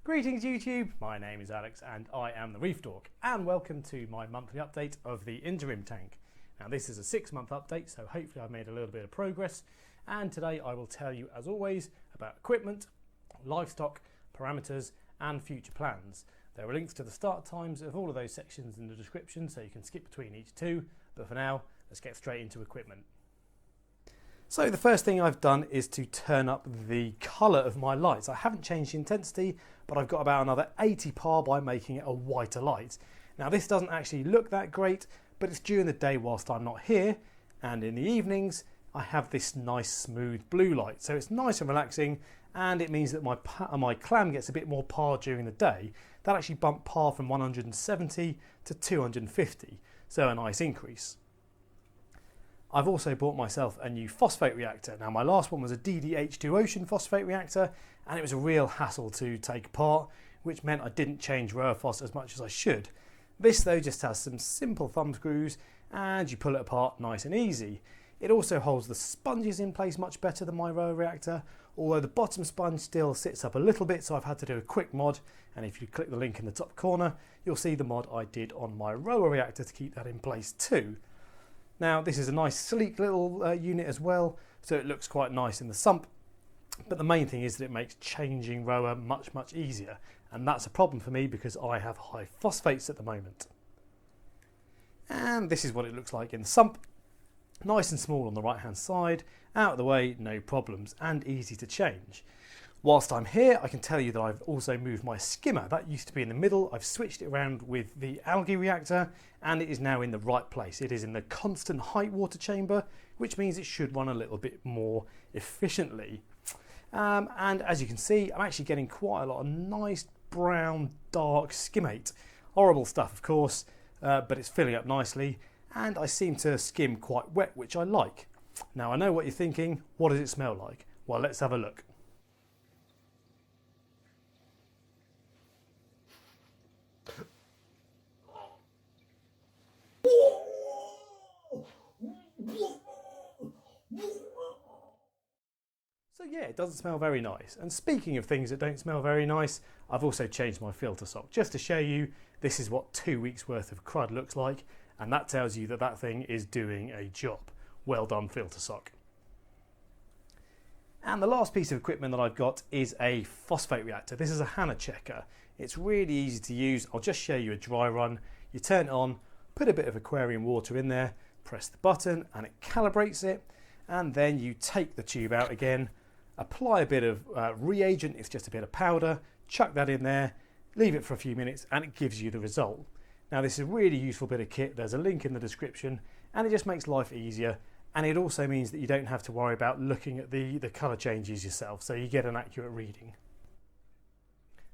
Greetings YouTube, my name is Alex and I am the Reef Dork, and welcome to my monthly update of the Interim tank. Now this is a 6-month update, so hopefully I've made a little bit of progress, and today I will tell you as always about equipment, livestock, parameters and future plans. There are links to the start times of all of those sections in the description so you can skip between each two, but for now let's get straight into equipment. So the first thing I've done is to turn up the colour of my lights. I haven't changed the intensity, but I've got about another 80 par by making it a whiter light. Now this doesn't actually look that great, but it's during the day whilst I'm not here, and in the evenings I have this nice smooth blue light. So it's nice and relaxing, and it means that my clam gets a bit more par during the day. That actually bumped par from 170 to 250, so a nice increase. I've also bought myself a new phosphate reactor. Now my last one was a DDH2 ocean phosphate reactor, and it was a real hassle to take apart, which meant I didn't change RoaPhos as much as I should. This though just has some simple thumb screws and you pull it apart nice and easy. It also holds the sponges in place much better than my Roa reactor, although the bottom sponge still sits up a little bit, so I've had to do a quick mod, and if you click the link in the top corner you'll see the mod I did on my Roa reactor to keep that in place too. Now this is a nice sleek little unit as well, so it looks quite nice in the sump, but the main thing is that it makes changing Roa much easier, and that's a problem for me because I have high phosphates at the moment. And this is what it looks like in the sump. Nice and small on the right hand side, out of the way, no problems, and easy to change. Whilst I'm here, I can tell you that I've also moved my skimmer. That used to be in the middle. I've switched it around with the algae reactor, and it is now in the right place. It is in the constant height water chamber, which means it should run a little bit more efficiently. And as you can see, I'm actually getting quite a lot of nice brown dark skimmate. Horrible stuff, of course, but it's filling up nicely, and I seem to skim quite wet, which I like. Now I know what you're thinking, what does it smell like? Well, let's have a look. So yeah, it doesn't smell very nice. And speaking of things that don't smell very nice, I've also changed my filter sock just to show you this is what 2 weeks worth of crud looks like, and that tells you that that thing is doing a job. Well done, filter sock. And the last piece of equipment that I've got is a phosphate reactor. This is a Hannah checker. It's really easy to use. I'll just show you a dry run. You turn it on, put a bit of aquarium water in there, press the button and it calibrates it, and then you take the tube out again, apply a bit of reagent, it's just a bit of powder, chuck that in there, leave it for a few minutes and it gives you the result. Now this is a really useful bit of kit, there's a link in the description, and it just makes life easier, and it also means that you don't have to worry about looking at the colour changes yourself, so you get an accurate reading.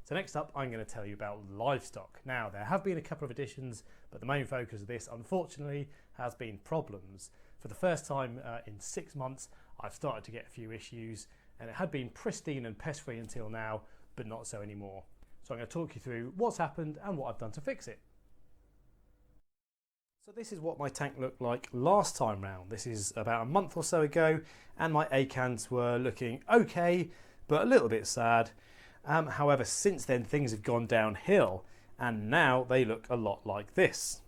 So next up I'm going to tell you about livestock. Now there have been a couple of additions, but the main focus of this unfortunately has been problems. For the first time in 6 months I've started to get a few issues, and it had been pristine and pest free until now, but not so anymore. So I'm going to talk you through what's happened and what I've done to fix it. So this is what my tank looked like last time round. This is about a month or so ago, and my acans were looking okay, but a little bit sad. However, since then things have gone downhill, and now they look a lot like this.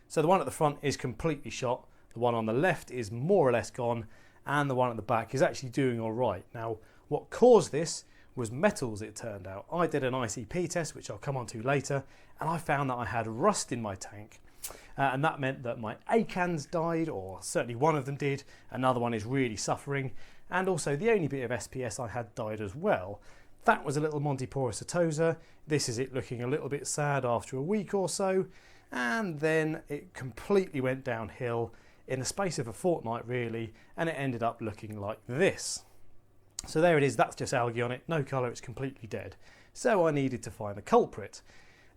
So the one at the front is completely shot, the one on the left is more or less gone, and the one at the back is actually doing all right. Now what caused this was metals, it turned out. I did an ICP test, which I'll come on to later, and I found that I had rust in my tank. And that meant that my acans died, or certainly one of them did, another one is really suffering, and also the only bit of SPS I had died as well. That was a little Montipora setosa. This is it looking a little bit sad after a week or so, and then it completely went downhill in the space of a fortnight really, and it ended up looking like this. So there it is, that's just algae on it, no colour, it's completely dead. So I needed to find the culprit,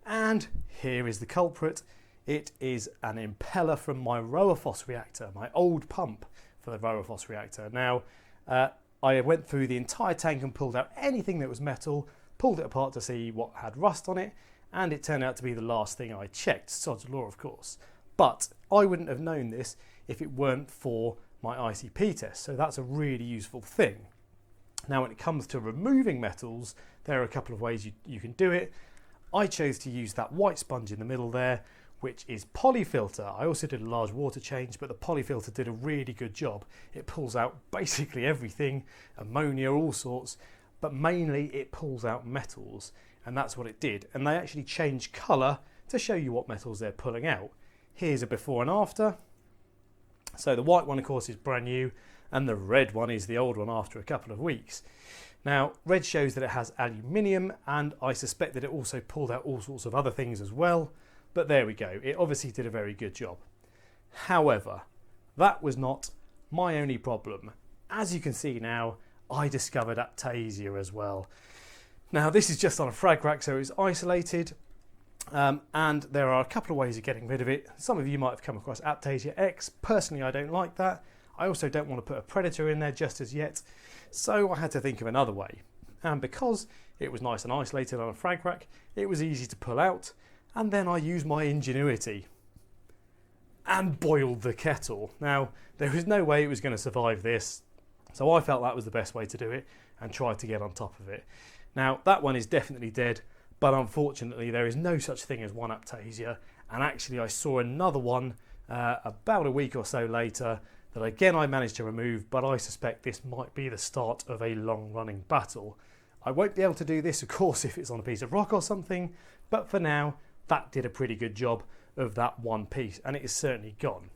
and here is the culprit. It is an impeller from my RoaPhos reactor, my old pump for the RoaPhos reactor. Now, I went through the entire tank and pulled out anything that was metal, pulled it apart to see what had rust on it, and it turned out to be the last thing I checked, sod's law of course. But I wouldn't have known this if it weren't for my ICP test, so that's a really useful thing. Now when it comes to removing metals, there are a couple of ways you can do it. I chose to use that white sponge in the middle there, which is polyfilter. I also did a large water change, but the polyfilter did a really good job. It pulls out basically everything, ammonia, all sorts, but mainly it pulls out metals, and that's what it did. And they actually change colour to show you what metals they're pulling out. Here's a before and after. So the white one, of course, is brand new, and the red one is the old one after a couple of weeks. Now, red shows that it has aluminium, and I suspect that it also pulled out all sorts of other things as well. But there we go. It obviously did a very good job. However, that was not my only problem. As you can see now, I discovered Aptasia as well. Now, this is just on a frag rack, so it's isolated. And there are a couple of ways of getting rid of it. Some of you might have come across Aptasia X. Personally, I don't like that. I also don't want to put a predator in there just as yet. So I had to think of another way. And because it was nice and isolated on a frag rack, it was easy to pull out. And then I used my ingenuity and boiled the kettle. Now, there was no way it was going to survive this, so I felt that was the best way to do it and tried to get on top of it. Now, that one is definitely dead, but unfortunately there is no such thing as one Aptasia, and actually I saw another one about a week or so later that again I managed to remove, but I suspect this might be the start of a long-running battle. I won't be able to do this, of course, if it's on a piece of rock or something, but for now, that did a pretty good job of that one piece, and it is certainly gone.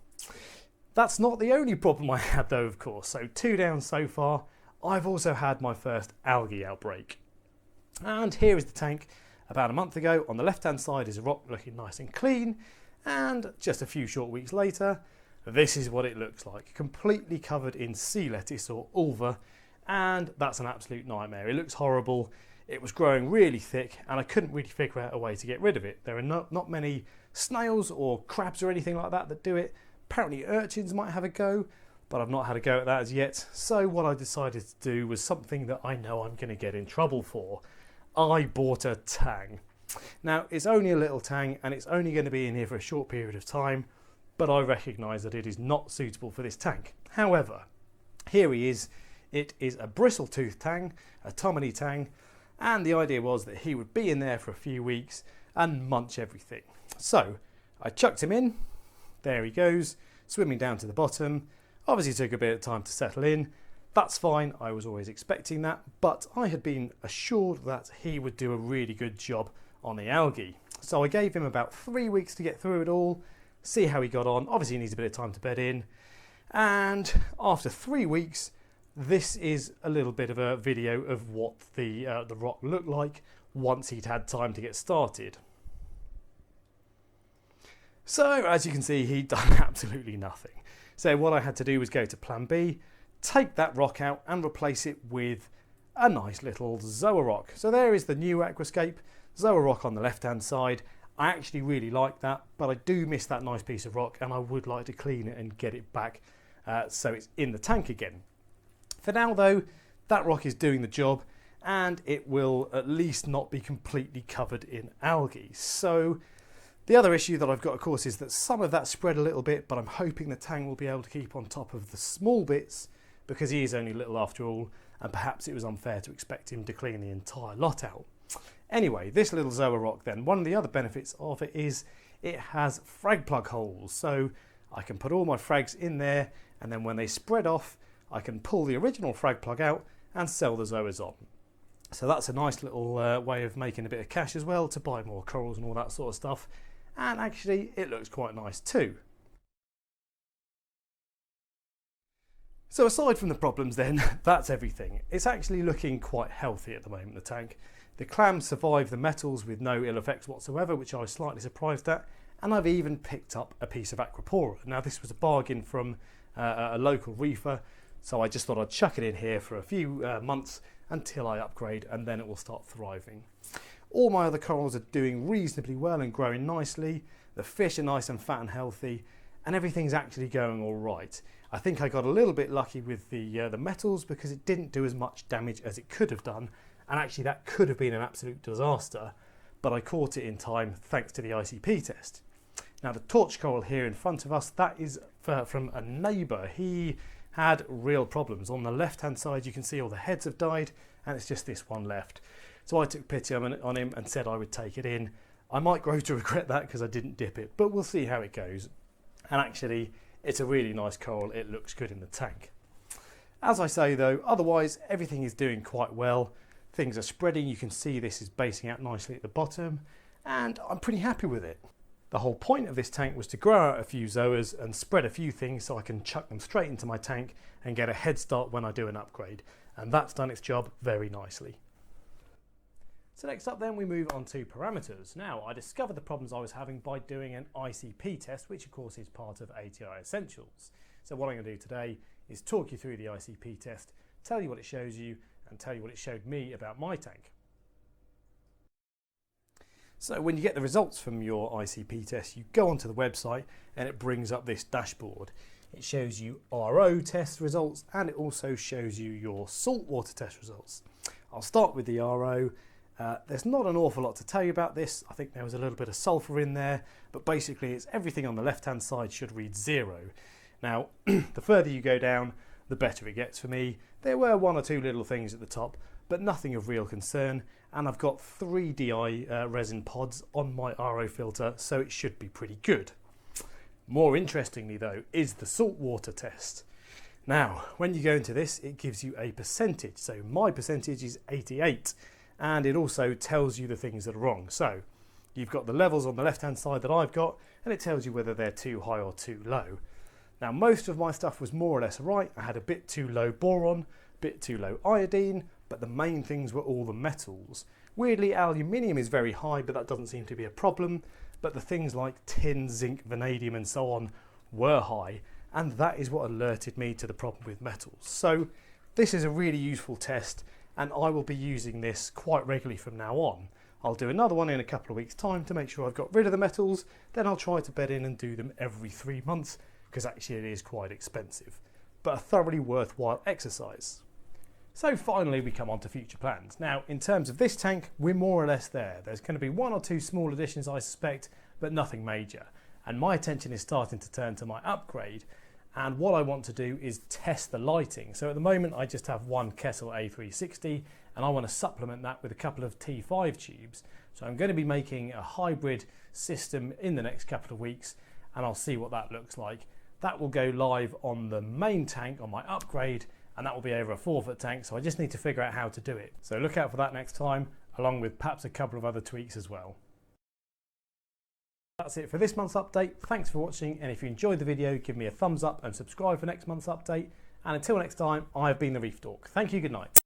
That's not the only problem I had though, of course. So 2 down so far. I've also had my first algae outbreak. And here is the tank about a month ago. On the left-hand side is a rock looking nice and clean. And just a few short weeks later, this is what it looks like. Completely covered in sea lettuce or ulva. And that's an absolute nightmare. It looks horrible. It was growing really thick and I couldn't really figure out a way to get rid of it. There are not many snails or crabs or anything like that do it. Apparently urchins might have a go, but I've not had a go at that as yet. So what I decided to do was something that I know I'm going to get in trouble for. I bought a tang. Now, it's only a little tang and it's only going to be in here for a short period of time, but I recognise that it is not suitable for this tank. However, here he is. It is a bristle-toothed tang, a Tomini tang, and the idea was that he would be in there for a few weeks and munch everything. So I chucked him in. There he goes, swimming down to the bottom. Obviously took a bit of time to settle in. That's fine, I was always expecting that, but I had been assured that he would do a really good job on the algae. So I gave him about 3 weeks to get through it all, see how he got on. Obviously he needs a bit of time to bed in. And after 3 weeks, this is a little bit of a video of what the rock looked like once he'd had time to get started. So as you can see, he'd done absolutely nothing. So what I had to do was go to plan B, take that rock out and replace it with a nice little Zoa rock. So there is the new Aquascape, Zoa rock on the left hand side. I actually really like that, but I do miss that nice piece of rock and I would like to clean it and get it back so it's in the tank again. For now though, that rock is doing the job and it will at least not be completely covered in algae. So the other issue that I've got, of course, is that some of that spread a little bit, but I'm hoping the tang will be able to keep on top of the small bits because he is only little after all, and perhaps it was unfair to expect him to clean the entire lot out. Anyway, this little Zoa rock then, one of the other benefits of it is it has frag plug holes. So I can put all my frags in there, and then when they spread off, I can pull the original frag plug out and sell the Zoas on. So that's a nice little way of making a bit of cash as well, to buy more corals and all that sort of stuff. And actually it looks quite nice too. So aside from the problems then, that's everything. It's actually looking quite healthy at the moment, the tank. The clams survive the metals with no ill effects whatsoever, which I was slightly surprised at. And I've even picked up a piece of Aquapora. Now this was a bargain from a local reefer, so I just thought I'd chuck it in here for a few months until I upgrade, and then it will start thriving. All my other corals are doing reasonably well and growing nicely. The fish are nice and fat and healthy, and everything's actually going all right. I think I got a little bit lucky with the metals because it didn't do as much damage as it could have done, and actually that could have been an absolute disaster, but I caught it in time thanks to the ICP test. Now the torch coral here in front of us, that is from a neighbour. He had real problems. On the left hand side you can see all the heads have died and it's just this one left. So I took pity on him and said I would take it in. I might grow to regret that because I didn't dip it, but we'll see how it goes. And actually it's a really nice coral, it looks good in the tank. As I say though, otherwise everything is doing quite well. Things are spreading, you can see this is basing out nicely at the bottom and I'm pretty happy with it. The whole point of this tank was to grow out a few zoas and spread a few things so I can chuck them straight into my tank and get a head start when I do an upgrade. And that's done its job very nicely. So next up then we move on to parameters. Now I discovered the problems I was having by doing an ICP test, which of course is part of ATI Essentials. So what I'm going to do today is talk you through the ICP test, tell you what it shows you and tell you what it showed me about my tank. So when you get the results from your ICP test, you go onto the website and it brings up this dashboard. It shows you RO test results and it also shows you your saltwater test results. I'll start with the RO. There's not an awful lot to tell you about this. I think there was a little bit of sulfur in there, but basically it's everything on the left hand side should read 0. Now the further you go down, the better it gets for me. There were one or two little things at the top, but nothing of real concern, and I've got 3 DI resin pods on my RO filter, so it should be pretty good. More interestingly though is the saltwater test. Now when you go into this it gives you a percentage, so my percentage is 88, and it also tells you the things that are wrong. So you've got the levels on the left hand side that I've got and it tells you whether they're too high or too low. Now most of my stuff was more or less right. I had a bit too low boron, a bit too low iodine, but the main things were all the metals. Weirdly aluminium is very high, but that doesn't seem to be a problem, but the things like tin, zinc, vanadium and so on were high, and that is what alerted me to the problem with metals. So this is a really useful test and I will be using this quite regularly from now on. I'll do another one in a couple of weeks time to make sure I've got rid of the metals, then I'll try to bed in and do them every 3 months because actually it is quite expensive, but a thoroughly worthwhile exercise. So finally we come on to future plans. Now in terms of this tank we're more or less there. There's going to be 1 or 2 small additions I suspect, but nothing major. And my attention is starting to turn to my upgrade, and what I want to do is test the lighting. So at the moment I just have one Kessel A360 and I want to supplement that with a couple of T5 tubes. So I'm going to be making a hybrid system in the next couple of weeks and I'll see what that looks like. That will go live on the main tank on my upgrade, and that will be over a 4-foot tank, so I just need to figure out how to do it. So look out for that next time, along with perhaps a couple of other tweaks as well. That's it for this month's update. Thanks for watching, and if you enjoyed the video, give me a thumbs up and subscribe for next month's update. And until next time, I have been the Reef Dork. Thank you, good night.